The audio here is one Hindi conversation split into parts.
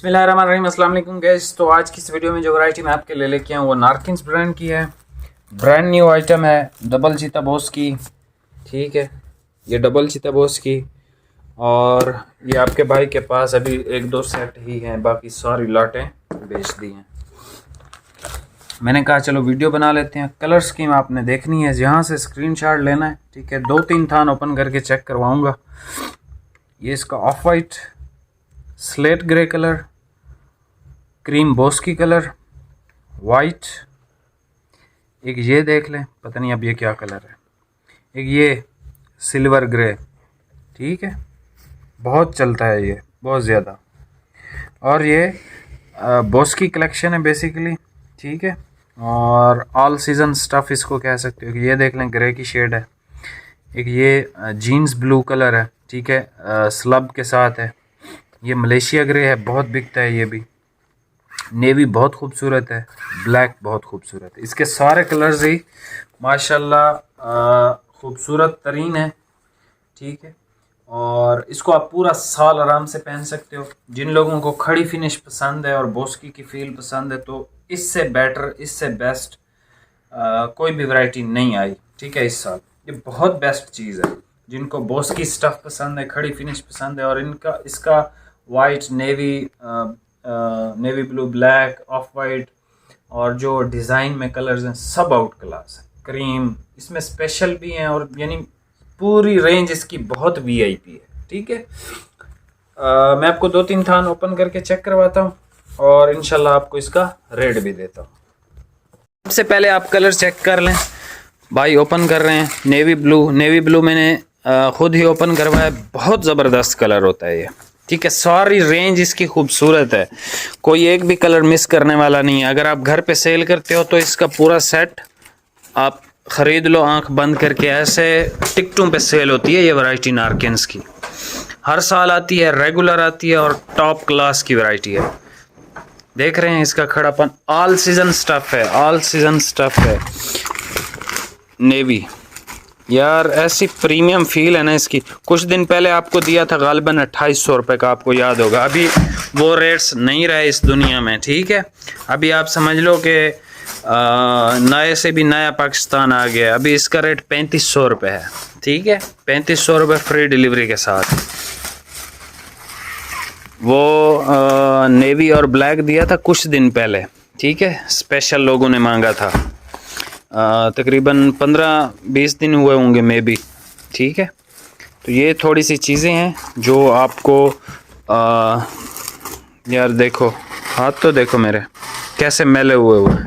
बिस्मिल्लाहिर्रहमानिर्रहीम, अस्सलाम वालेकुम गाइस। तो आज की इस वीडियो में जो वैरायटी मैं आपके ले लेके आया हूँ वो नारकिन्स ब्रांड की है। ब्रांड न्यू आइटम है, डबल चीता बॉस की। ठीक है, ये डबल चीता बॉस की, और ये आपके भाई के पास अभी एक दो सेट ही हैं, बाकी सारी लाटें बेच दी हैं। मैंने कहा चलो वीडियो बना लेते हैं। कलर स्कीम आपने देखनी है, यहाँ से स्क्रीनशॉट लेना है। ठीक है, 2-3 थान ओपन करके चेक करवाऊँगा। ये इसका of white, slate grey colour, cream Boski colour, white, एक ये देख लें, पता नहीं अब ये क्या कलर है, एक ये सिल्वर ग्रे। ठीक है, बहुत चलता है ये, बहुत ज़्यादा। और ये बोस्की कलेक्शन है बेसिकली। ठीक है, और ऑल सीजन स्टफ़ इसको कह सकते हो कि ये देख लें, ग्रे की शेड है। एक ये जीन्स ब्लू कलर है। ठीक है, स्लब के साथ है। ये मलेशिया ग्रे है, बहुत बिकता है ये भी। नेवी बहुत खूबसूरत है, ब्लैक बहुत खूबसूरत है। इसके सारे कलर्स ही माशाल्लाह खूबसूरत तरीन है। ठीक है, और इसको आप पूरा साल आराम से पहन सकते हो। जिन लोगों को खड़ी फिनिश पसंद है और बोस्की की फील पसंद है, तो इससे बेटर, इससे बेस्ट कोई भी वैरायटी नहीं आई। ठीक है, इस साल ये बहुत बेस्ट चीज़ है। जिनको बोस्की स्टफ़ पसंद है, खड़ी फिनिश पसंद है, और इसका white, navy blue, black, of white, और जो डिज़ाइन में कलर्स हैं सब आउट क्लास है। क्रीम इसमें स्पेशल भी हैं, और यानी पूरी रेंज इसकी बहुत वीआईपी है। ठीक है, मैं आपको 2-3 थान ओपन करके चेक करवाता हूँ, और इंशाल्लाह आपको इसका रेट भी देता हूँ। सबसे पहले आप कलर चेक कर लें। भाई ओपन कर रहे हैं नेवी ब्लू मैंने ख़ुद ही ओपन करवाया। बहुत ज़बरदस्त कलर होता है ये। ठीक है, सारी रेंज इसकी खूबसूरत है, कोई एक भी कलर मिस करने वाला नहीं है। अगर आप घर पे सेल करते हो तो इसका पूरा सेट आप ख़रीद लो आंख बंद करके। ऐसे टिकटों पे सेल होती है ये वैरायटी नारकिन्स की। हर साल आती है, रेगुलर आती है, और टॉप क्लास की वैरायटी है। देख रहे हैं इसका खड़ापन, ऑल सीजन स्टफ़ है, ऑल सीजन स्टफ़ है। नेवी यार, ऐसी प्रीमियम फील है ना इसकी। कुछ दिन पहले आपको दिया था गालिबन 2800 रुपये का, आपको याद होगा। अभी वो रेट्स नहीं रहे इस दुनिया में। ठीक है, अभी आप समझ लो कि नए से भी नया पाकिस्तान आ गया। अभी इसका रेट 3500 रुपये है। ठीक है, 3500 रुपये फ्री डिलीवरी के साथ। वो नेवी और ब्लैक दिया था कुछ दिन पहले। ठीक है, स्पेशल लोगों ने मांगा था। तकरीबन 15-20 दिन हुए होंगे मे बी। ठीक है, तो ये थोड़ी सी चीज़ें हैं जो आपको यार देखो, हाथ तो देखो मेरे कैसे मैले हुए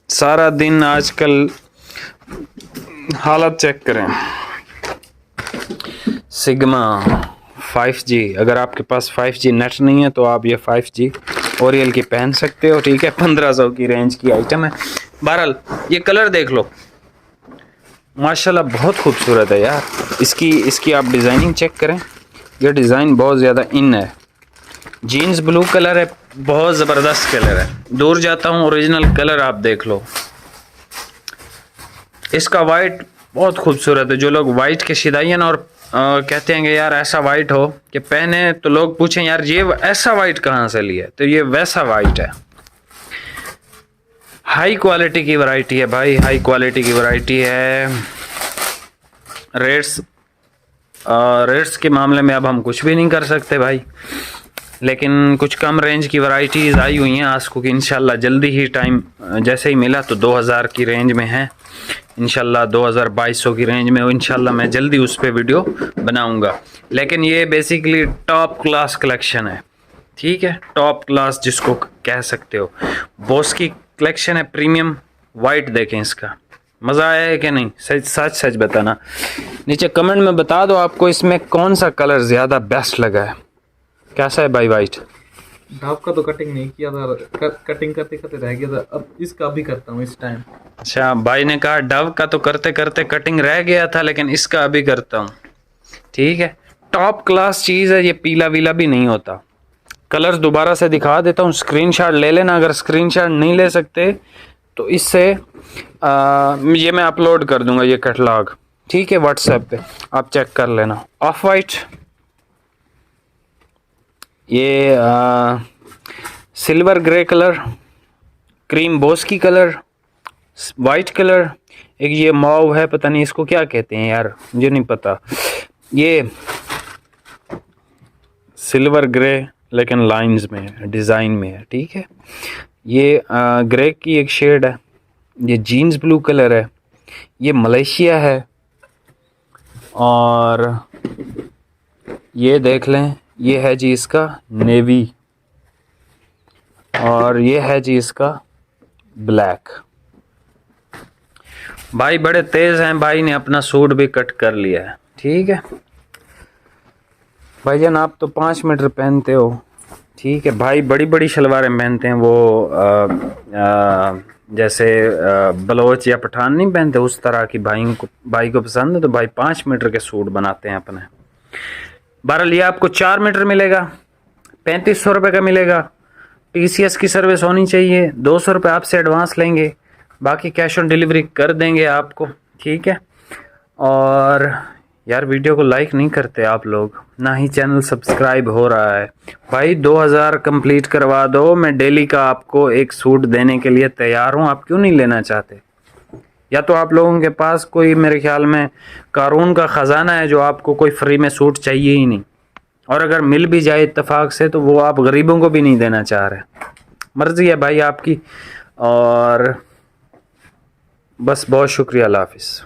सारा दिन। आजकल हालत चेक करें। सिग्मा 5G, अगर आपके पास 5G नेट नहीं है तो आप ये 5G ओरियल की पहन सकते हो। ठीक है, 1500 की रेंज की आइटम है। बहरहाल ये कलर देख लो, माशाल्लाह बहुत खूबसूरत है यार। इसकी आप डिज़ाइनिंग चेक करें, ये डिज़ाइन बहुत ज़्यादा इन है। जीन्स ब्लू कलर है, बहुत ज़बरदस्त कलर है। दूर जाता हूँ, ओरिजिनल कलर आप देख लो। इसका वाइट बहुत खूबसूरत है। जो लोग वाइट के शिदायन और कहते हैं कि यार ऐसा वाइट हो कि पहने तो लोग पूछें यार ये ऐसा वाइट कहाँ से लिया, तो ये वैसा वाइट है। हाई क्वालिटी की वैरायटी है भाई, हाई क्वालिटी की वैरायटी है। रेट्स के मामले में अब हम कुछ भी नहीं कर सकते भाई, लेकिन कुछ कम रेंज की वैरायटीज़ आई हुई हैं आस्को की। इंशाल्लाह जल्दी ही टाइम जैसे ही मिला तो 2000 की रेंज में है, इंशाल्लाह 2200 की रेंज में इंशाल्लाह मैं जल्दी उस पर वीडियो बनाऊंगा। लेकिन ये बेसिकली टॉप क्लास कलेक्शन है। ठीक है, टॉप क्लास जिसको कह सकते हो। बॉस की कलेक्शन है प्रीमियम। वाइट देखें इसका, मज़ा आया है कि नहीं? सच बताना, नीचे कमेंट में बता दो आपको इसमें कौन सा कलर ज़्यादा बेस्ट लगा है। कैसा है भाई वाइट? डव का तो कटिंग नहीं किया था, कटिंग करते करते रह गया था। अब इसका भी करता हूँ इस टाइम। अच्छा, भाई ने कहा डव का तो करते करते कटिंग रह गया था, लेकिन इसका अभी करता हूँ। ठीक है, टॉप क्लास चीज़ है ये, पीला वीला भी नहीं होता। कलर्स दोबारा से दिखा देता हूँ, स्क्रीनशॉट ले लेना। अगर स्क्रीनशॉट नहीं ले सकते तो इससे ये मैं अपलोड कर दूंगा ये कैटलॉग। ठीक है, व्हाट्सएप पे आप चेक कर लेना। ऑफ वाइट, ये silver grey colour, cream Boski colour, white colour, एक ये मॉव है, पता नहीं इसको क्या कहते हैं यार, मुझे नहीं पता। ये सिल्वर ग्रे लेकिन लाइंस में है, डिज़ाइन में है, ठीक है। ये ग्रे की एक शेड है। ये जीन्स ब्लू कलर है। ये मलेशिया है। और ये देख लें, ये है जी इसका नेवी, और ये है जी इसका ब्लैक। भाई बड़े तेज़ हैं, भाई ने अपना सूट भी कट कर लिया है, ठीक है। भाईजान आप तो 5 मीटर पहनते हो, ठीक है। भाई बड़ी बड़ी शलवारें पहनते हैं, वो जैसे बलोच या पठान नहीं पहनते, उस तरह की भाई को पसंद है, तो भाई 5 मीटर के सूट बनाते हैं अपने। बहरहाल ये आपको 4 मीटर मिलेगा, 3500 रुपये का मिलेगा। TCS की सर्विस होनी चाहिए। 200 रुपये आपसे एडवांस लेंगे, बाकी कैश ऑन डिलीवरी कर देंगे आपको, ठीक है। और यार वीडियो को लाइक नहीं करते आप लोग, ना ही चैनल सब्सक्राइब हो रहा है। भाई 2000 कंप्लीट करवा दो, मैं डेली का आपको एक सूट देने के लिए तैयार हूँ। आप क्यों नहीं लेना चाहते? या तो आप लोगों के पास कोई, मेरे ख्याल में कानून का ख़जाना है जो आपको कोई फ्री में सूट चाहिए ही नहीं, और अगर मिल भी जाए इत्तेफाक से तो वो आप गरीबों को भी नहीं देना चाह रहे। मर्ज़ी है भाई आपकी। और बस बहुत शुक्रिया, अल्लाह हाफिज़।